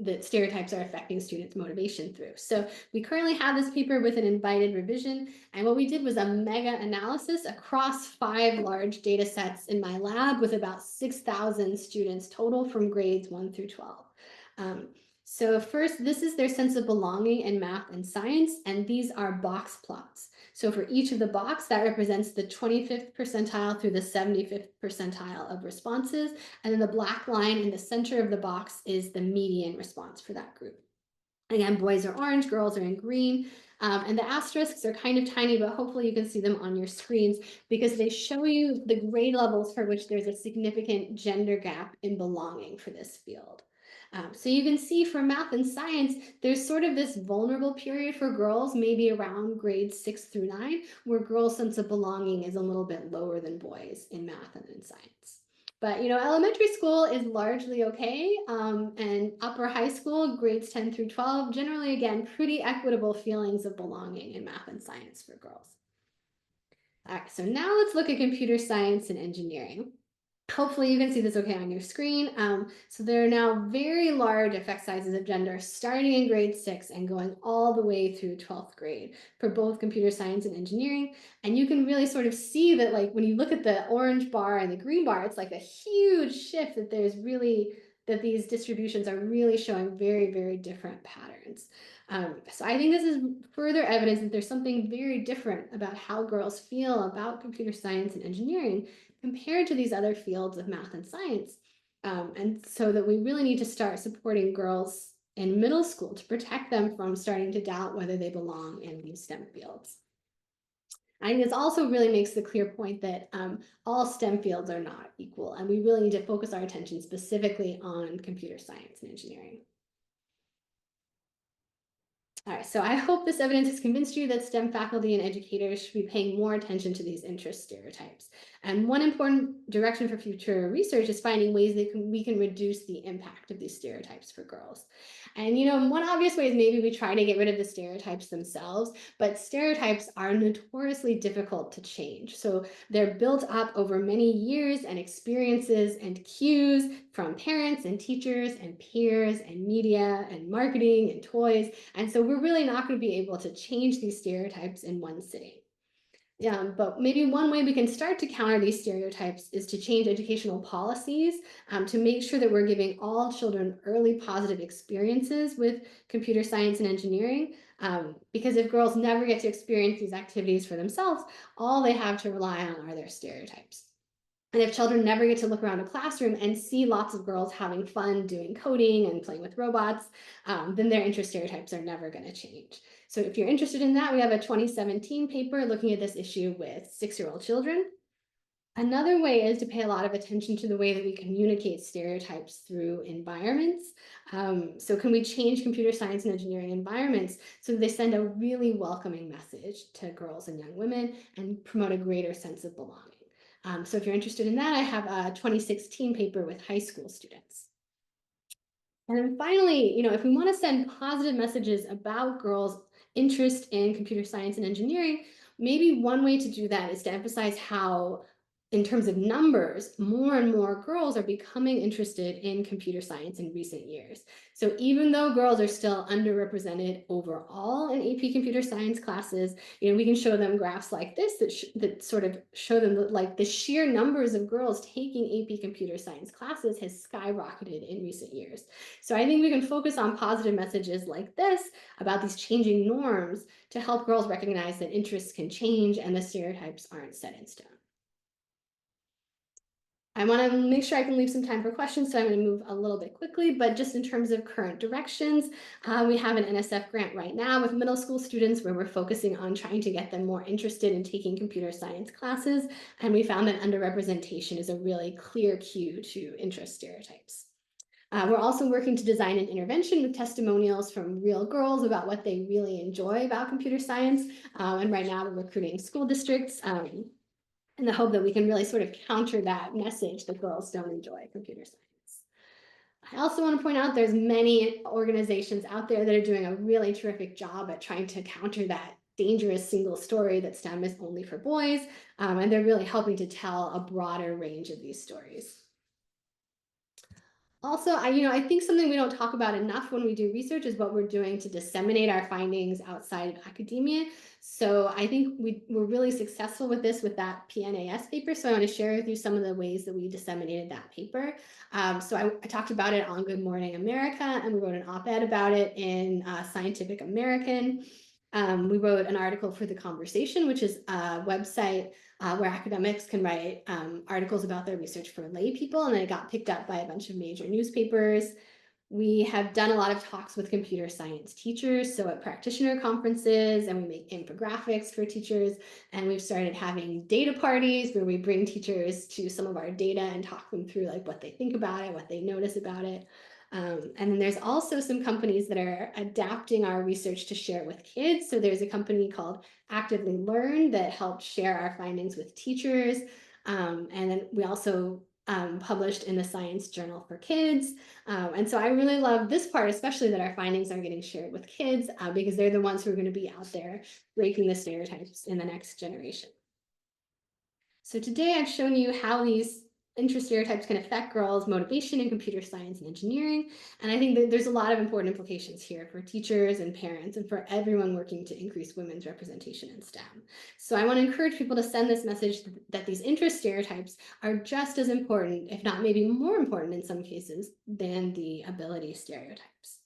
that stereotypes are affecting students' motivation through. So we currently have this paper with an invited revision, and what we did was a mega analysis across 5 large data sets in my lab with about 6,000 students total from grades 1 through 12. So first, this is their sense of belonging in math and science, and these are box plots. So for each of the box, that represents the 25th percentile through the 75th percentile of responses, and then the black line in the center of the box is the median response for that group. Again, boys are orange, girls are in green. And the asterisks are kind of tiny, but hopefully you can see them on your screens because they show you the grade levels for which there's a significant gender gap in belonging for this field. So you can see for math and science, there's sort of this vulnerable period for girls, maybe around grades 6 through 9, where girls' sense of belonging is a little bit lower than boys in math and in science. But elementary school is largely okay, and upper high school, grades 10 through 12, generally, again, pretty equitable feelings of belonging in math and science for girls. All right, so now let's look at computer science and engineering. Hopefully you can see this okay on your screen. So there are now very large effect sizes of gender starting in grade 6 and going all the way through 12th grade for both computer science and engineering. And you can really sort of see that, like, when you look at the orange bar and the green bar, it's like a huge shift that these distributions are really showing very, very different patterns. So I think this is further evidence that there's something very different about how girls feel about computer science and engineering compared to these other fields of math and science. And so that we really need to start supporting girls in middle school to protect them from starting to doubt whether they belong in these STEM fields. I think this also really makes the clear point that all STEM fields are not equal, and we really need to focus our attention specifically on computer science and engineering. All right, so I hope this evidence has convinced you that STEM faculty and educators should be paying more attention to these interest stereotypes. And one important direction for future research is finding ways that we can reduce the impact of these stereotypes for girls. And one obvious way is maybe we try to get rid of the stereotypes themselves, but stereotypes are notoriously difficult to change. So they're built up over many years and experiences and cues from parents and teachers and peers and media and marketing and toys. And so we're really not going to be able to change these stereotypes in one sitting. But maybe one way we can start to counter these stereotypes is to change educational policies to make sure that we're giving all children early positive experiences with computer science and engineering. Because if girls never get to experience these activities for themselves, all they have to rely on are their stereotypes. And if children never get to look around a classroom and see lots of girls having fun doing coding and playing with robots, then their interest stereotypes are never going to change. So if you're interested in that, we have a 2017 paper looking at this issue with 6-year-old children. Another way is to pay a lot of attention to the way that we communicate stereotypes through environments. So can we change computer science and engineering environments so they send a really welcoming message to girls and young women and promote a greater sense of belonging? So if you're interested in that, I have a 2016 paper with high school students. And then finally, if we want to send positive messages about girls' interest in computer science and engineering, maybe one way to do that is to emphasize how, in terms of numbers, more and more girls are becoming interested in computer science in recent years. So even though girls are still underrepresented overall in AP computer science classes, we can show them graphs like this that sort of show them that, like, the sheer numbers of girls taking AP computer science classes has skyrocketed in recent years. So I think we can focus on positive messages like this about these changing norms to help girls recognize that interests can change and the stereotypes aren't set in stone. I want to make sure I can leave some time for questions, so I'm going to move a little bit quickly, but just in terms of current directions, we have an NSF grant right now with middle school students where we're focusing on trying to get them more interested in taking computer science classes, and we found that underrepresentation is a really clear cue to interest stereotypes. We're also working to design an intervention with testimonials from real girls about what they really enjoy about computer science, and right now we're recruiting school districts in the hope that we can really sort of counter that message that girls don't enjoy computer science. I also want to point out there's many organizations out there that are doing a really terrific job at trying to counter that dangerous single story that STEM is only for boys, and they're really helping to tell a broader range of these stories. Also, I think something we don't talk about enough when we do research is what we're doing to disseminate our findings outside of academia. So I think we're really successful with this with that PNAS paper. So I want to share with you some of the ways that we disseminated that paper. So I talked about it on Good Morning America, and we wrote an op-ed about it in Scientific American. We wrote an article for The Conversation, which is a website where academics can write articles about their research for lay people, and then it got picked up by a bunch of major newspapers. We have done a lot of talks with computer science teachers, so at practitioner conferences, and we make infographics for teachers, and we've started having data parties where we bring teachers to some of our data and talk them through like what they think about it, what they notice about it. And then there's also some companies that are adapting our research to share with kids. So there's a company called Actively Learn that helped share our findings with teachers. And then we also published in the Science Journal for Kids. And so I really love this part, especially that our findings are getting shared with kids because they're the ones who are going to be out there breaking the stereotypes in the next generation. So today I've shown you how these interest stereotypes can affect girls' motivation in computer science and engineering. And I think that there's a lot of important implications here for teachers and parents and for everyone working to increase women's representation in STEM. So I want to encourage people to send this message that these interest stereotypes are just as important, if not maybe more important in some cases, than the ability stereotypes.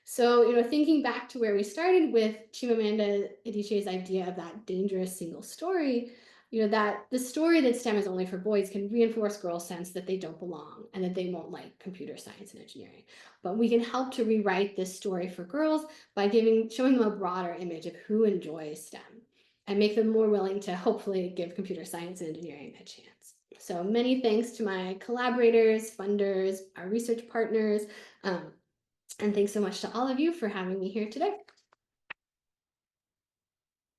So, thinking back to where we started with Chimamanda Adichie's idea of that dangerous single story, that the story that STEM is only for boys can reinforce girls' sense that they don't belong and that they won't like computer science and engineering. But we can help to rewrite this story for girls by showing them a broader image of who enjoys STEM and make them more willing to hopefully give computer science and engineering a chance. So many thanks to my collaborators, funders, our research partners, and thanks so much to all of you for having me here today.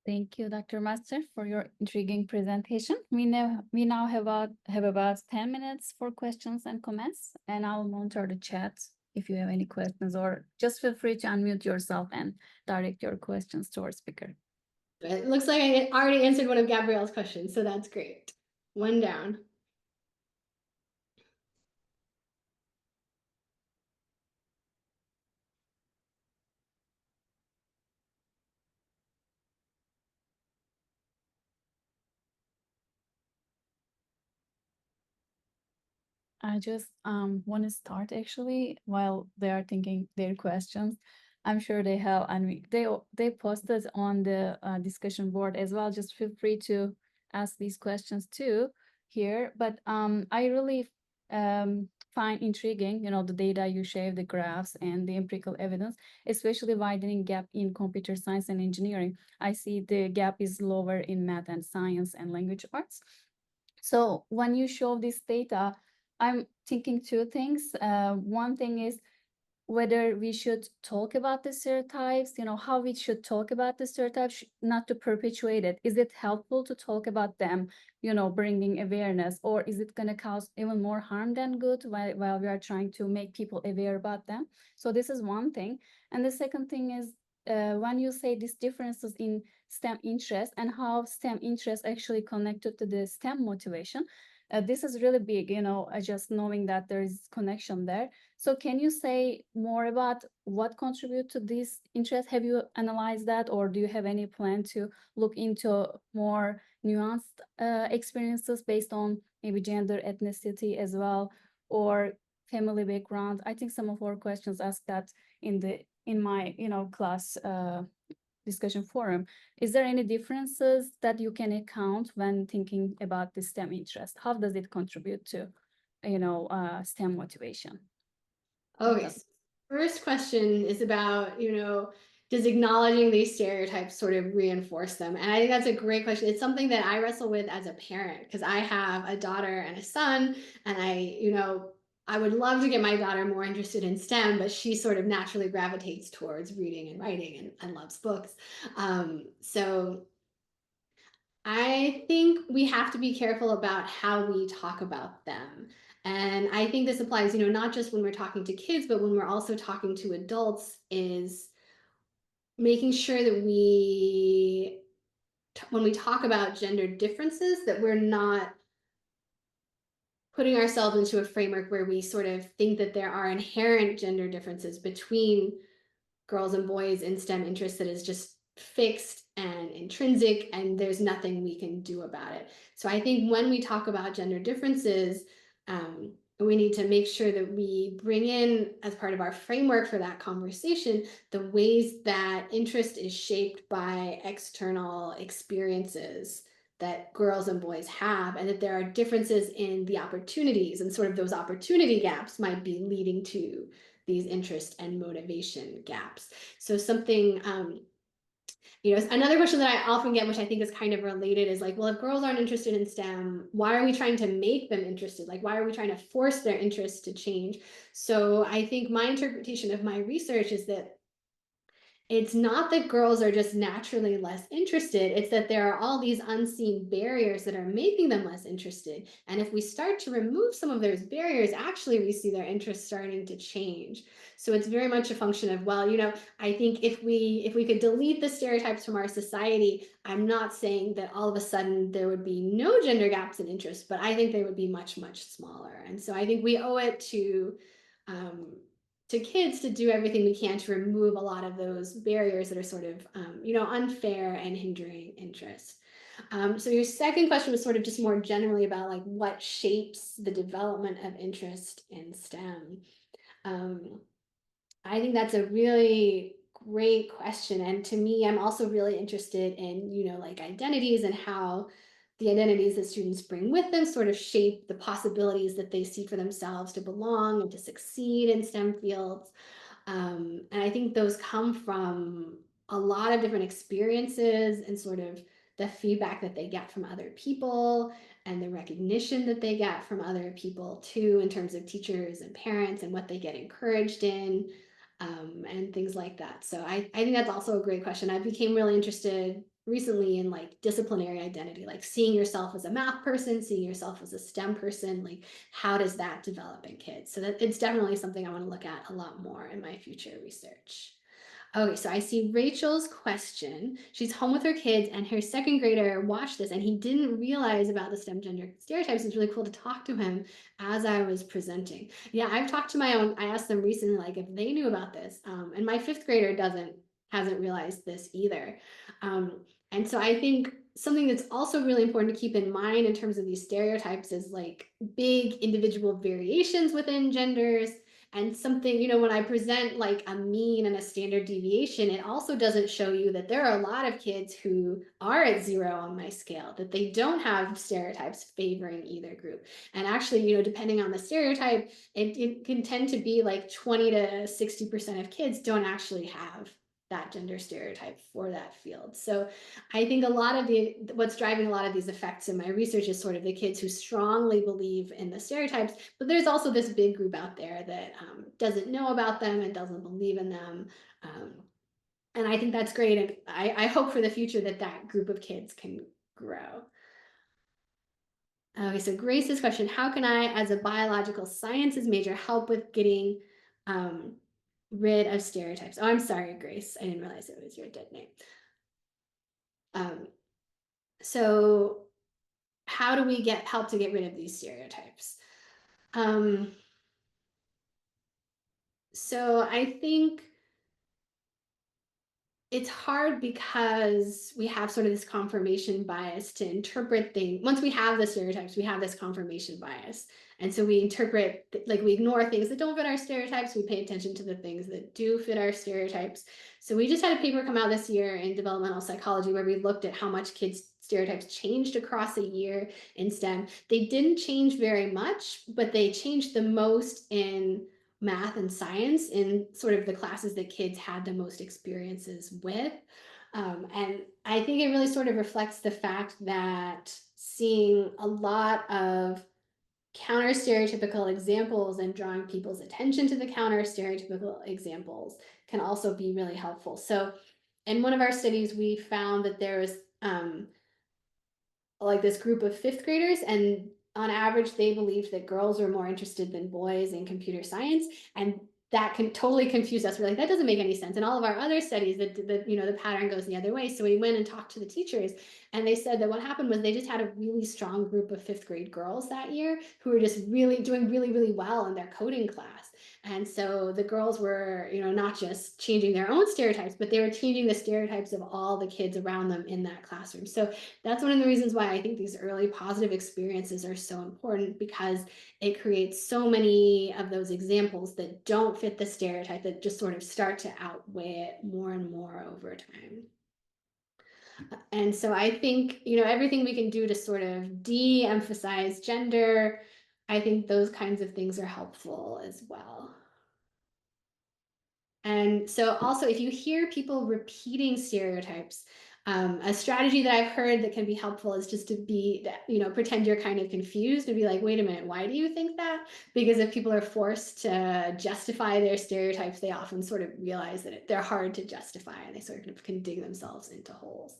Thank you, Dr. Master, for your intriguing presentation. We now have about 10 minutes for questions and comments, and I'll monitor the chat if you have any questions, or just feel free to unmute yourself and direct your questions to our speaker. It looks like I already answered one of Gabrielle's questions, so that's great. One down. I just want to start actually while they are thinking their questions. I'm sure they have, and they posted on the discussion board as well. Just feel free to ask these questions too here. But I really find intriguing, the data you share, the graphs and the empirical evidence, especially widening gap in computer science and engineering. I see the gap is lower in math and science and language arts. So when you show this data, I'm thinking two things. One thing is whether we should talk about the stereotypes, how we should talk about the stereotypes, not to perpetuate it. Is it helpful to talk about them, bringing awareness, or is it going to cause even more harm than good while we are trying to make people aware about them? So this is one thing. And the second thing is when you say these differences in STEM interest and how STEM interest actually connected to the STEM motivation, this is really big, just knowing that there is connection there. So can you say more about what contribute to this interest? Have you analyzed that, or do you have any plan to look into more nuanced experiences based on maybe gender, ethnicity as well, or family background? I think some of our questions asked that in my class discussion forum. Is there any differences that you can account when thinking about the STEM interest? How does it contribute to STEM motivation? Okay, so first question is about, does acknowledging these stereotypes sort of reinforce them? And I think that's a great question. It's something that I wrestle with as a parent because I have a daughter and a son, and I would love to get my daughter more interested in STEM, but she sort of naturally gravitates towards reading and writing and loves books. So I think we have to be careful about how we talk about them. And I think this applies, not just when we're talking to kids, but when we're also talking to adults, is making sure that when we talk about gender differences, that we're not putting ourselves into a framework where we sort of think that there are inherent gender differences between girls and boys in STEM interests that is just fixed and intrinsic, and there's nothing we can do about it. So I think when we talk about gender differences, we need to make sure that we bring in, as part of our framework for that conversation, the ways that interest is shaped by external experiences that girls and boys have, and that there are differences in the opportunities, and sort of those opportunity gaps might be leading to these interest and motivation gaps. So something, another question that I often get, which I think is kind of related, is like, well, if girls aren't interested in STEM, why are we trying to make them interested? Like, why are we trying to force their interest to change? So I think my interpretation of my research is that it's not that girls are just naturally less interested, it's that there are all these unseen barriers that are making them less interested. And if we start to remove some of those barriers, actually we see their interest starting to change. So it's very much a function of, well, I think if we could delete the stereotypes from our society, I'm not saying that all of a sudden there would be no gender gaps in interest, but I think they would be much, much smaller. And so I think we owe it um, to kids to do everything we can to remove a lot of those barriers that are sort of, unfair and hindering interest. So your second question was sort of just more generally about like what shapes the development of interest in STEM. Um, I think that's a really great question. And to me, I'm also really interested in, like identities and how the identities that students bring with them sort of shape the possibilities that they see for themselves to belong and to succeed in STEM fields. And I think those come from a lot of different experiences and sort of the feedback that they get from other people and the recognition that they get from other people too, in terms of teachers and parents and what they get encouraged in, and things like that. So I think that's also a great question. I became really interested recently in like disciplinary identity, like seeing yourself as a math person, seeing yourself as a STEM person, like how does that develop in kids? So that it's definitely something I want to look at a lot more in my future research. Okay, so I see Rachel's question. She's home with her kids, and her second grader watched this, and he didn't realize about the STEM gender stereotypes. It's really cool to talk to him as I was presenting. Yeah, I've talked to my own. I asked them recently, like, if they knew about this, and my fifth grader hasn't realized this either. And so I think something that's also really important to keep in mind in terms of these stereotypes is like big individual variations within genders. And something, when I present like a mean and a standard deviation, it also doesn't show you that there are a lot of kids who are at 0 on my scale, that they don't have stereotypes favoring either group. And actually, depending on the stereotype, it can tend to be like 20 to 60% of kids don't actually have that gender stereotype for that field. So I think a lot of what's driving a lot of these effects in my research is sort of the kids who strongly believe in the stereotypes, but there's also this big group out there that doesn't know about them and doesn't believe in them. Um, and I think that's great. And I hope for the future that that group of kids can grow. Okay, so Grace's question, how can I, as a biological sciences major, help with getting rid of stereotypes? Oh, I'm sorry, Grace. I didn't realize it was your dead name. So how do we help to get rid of these stereotypes? So I think it's hard because we have sort of this confirmation bias to interpret things. Once we have the stereotypes, we have this confirmation bias. And so we interpret, like we ignore things that don't fit our stereotypes. We pay attention to the things that do fit our stereotypes. So we just had a paper come out this year in developmental psychology where we looked at how much kids' stereotypes changed across a year in STEM. They didn't change very much, but they changed the most in math and science, in sort of the classes that kids had the most experiences with. And I think it really sort of reflects the fact that seeing a lot of counter stereotypical examples and drawing people's attention to the counter stereotypical examples can also be really helpful. So in one of our studies, we found that there was like this group of fifth graders, and on average, they believed that girls were more interested than boys in computer science. And that can totally confuse us. We're like, that doesn't make any sense. In all of our other studies, the pattern goes the other way. So we went and talked to the teachers, and they said that what happened was they just had a really strong group of 5th grade girls that year who were just really doing really, really well in their coding class. And so the girls were, not just changing their own stereotypes, but they were changing the stereotypes of all the kids around them in that classroom. So that's one of the reasons why I think these early positive experiences are so important, because it creates so many of those examples that don't fit the stereotype, that just sort of start to outweigh it more and more over time. And so I think, everything we can do to sort of de-emphasize gender, I think those kinds of things are helpful as well. And so also, if you hear people repeating stereotypes, a strategy that I've heard that can be helpful is just to pretend you're kind of confused and be like, wait a minute, why do you think that? Because if people are forced to justify their stereotypes, they often sort of realize that they're hard to justify, and they sort of can dig themselves into holes.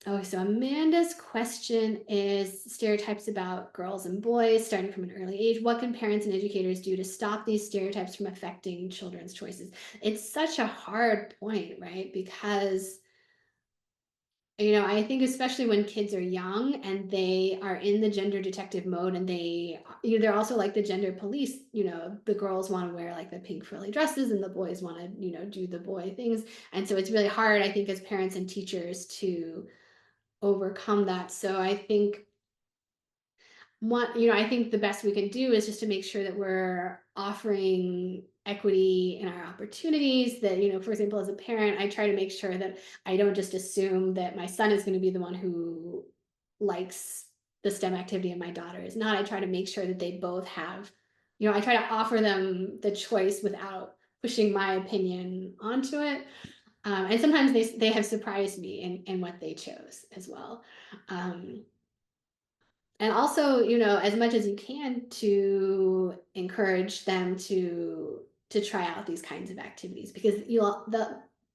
Oh, so Amanda's question is stereotypes about girls and boys starting from an early age. What can parents and educators do to stop these stereotypes from affecting children's choices? It's such a hard point, right? Because, I think especially when kids are young and they are in the gender detective mode, and they're also like the gender police. The girls want to wear like the pink frilly dresses, and the boys want to, do the boy things. And so it's really hard, I think, as parents and teachers to overcome that. So I think I think the best we can do is just to make sure that we're offering equity in our opportunities. That, for example, as a parent, I try to make sure that I don't just assume that my son is going to be the one who likes the STEM activity and my daughter is not. I try to make sure that they both have, I try to offer them the choice without pushing my opinion onto it. And sometimes they have surprised me in what they chose as well. And also, as much as you can, to encourage them to try out these kinds of activities, because you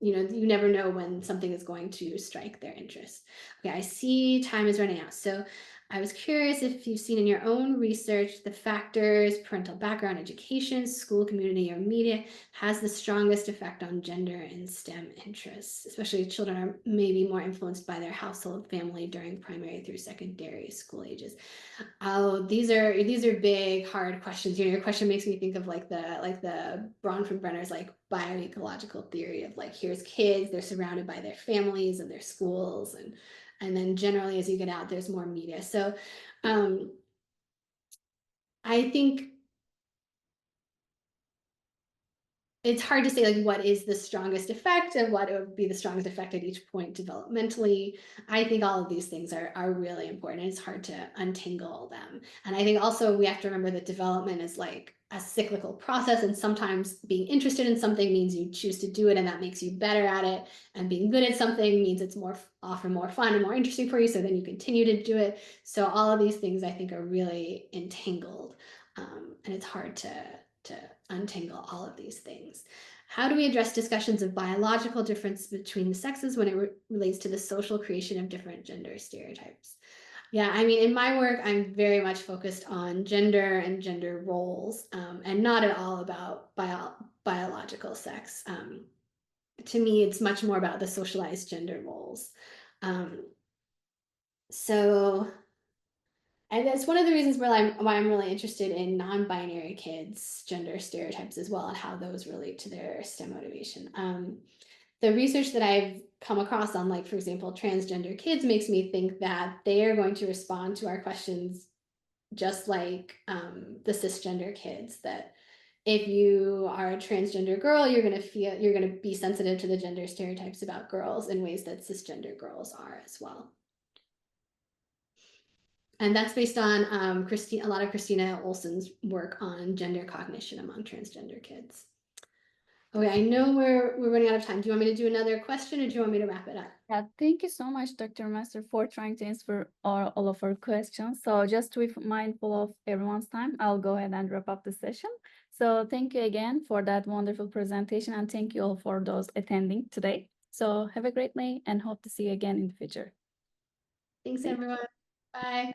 never know when something is going to strike their interest. Okay, I see time is running out. So I was curious if you've seen in your own research the factors parental background, education, school community, or media has the strongest effect on gender and STEM interests, especially if children are maybe more influenced by their household family during primary through secondary school ages. Oh, these are big, hard questions. Your question makes me think of like the Bronfenbrenner's like bioecological theory of like, here's kids, they're surrounded by their families and their schools, and then generally as you get out, there's more media. So I think it's hard to say like what is the strongest effect and what would be the strongest effect at each point developmentally. I think all of these things are really important. It's hard to untangle them. And I think also we have to remember that development is like a cyclical process, and sometimes being interested in something means you choose to do it and that makes you better at it, and being good at something means it's often more fun and more interesting for you, so then you continue to do it. So all of these things I think are really entangled, and it's hard to untangle all of these things. How do we address discussions of biological difference between the sexes when it relates to the social creation of different gender stereotypes? Yeah, I mean, in my work, I'm very much focused on gender and gender roles, and not at all about biological sex. To me, it's much more about the socialized gender roles. And that's one of the reasons why I'm really interested in non-binary kids' gender stereotypes as well, and how those relate to their STEM motivation. The research that I've come across on, like, for example, transgender kids makes me think that they are going to respond to our questions just like the cisgender kids, that if you are a transgender girl, you're going to be sensitive to the gender stereotypes about girls in ways that cisgender girls are as well. And that's based on a lot of Christina Olson's work on gender cognition among transgender kids. Okay, I know we're running out of time. Do you want me to do another question, or do you want me to wrap it up? Yeah, thank you so much, Dr. Master, for trying to answer all of our questions. So just to be mindful of everyone's time, I'll go ahead and wrap up the session. So thank you again for that wonderful presentation, and thank you all for those attending today. So have a great day and hope to see you again in the future. Thanks, everyone. Bye.